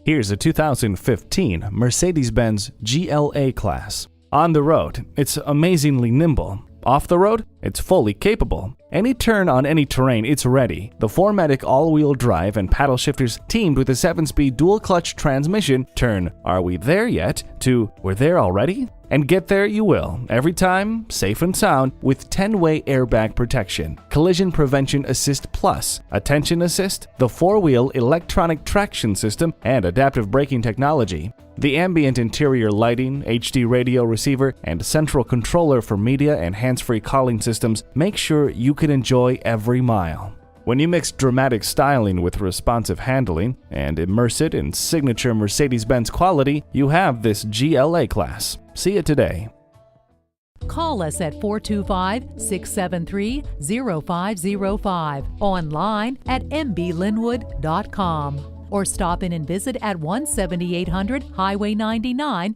Here's a 2015 Mercedes-Benz GLA-Class. On the road, it's amazingly nimble. Off the road, it's fully capable. Any turn on any terrain, it's ready. The 4MATIC all-wheel drive and paddle shifters teamed with a 7-speed dual-clutch transmission turn "Are we there yet?" to "We're there already?" And get there you will, every time, safe and sound, with 10-way airbag protection, collision prevention assist plus, attention assist, the 4-wheel electronic traction system, and adaptive braking technology. The ambient interior lighting, HD radio receiver, and central controller for media and hands-free calling systems make sure you can enjoy every mile. When you mix dramatic styling with responsive handling and immerse it in signature Mercedes-Benz quality, you have this GLA-Class. See it today. Call us at 425-673-0505, online at mblynnwood.com, or stop in and visit at 17800 Highway 99,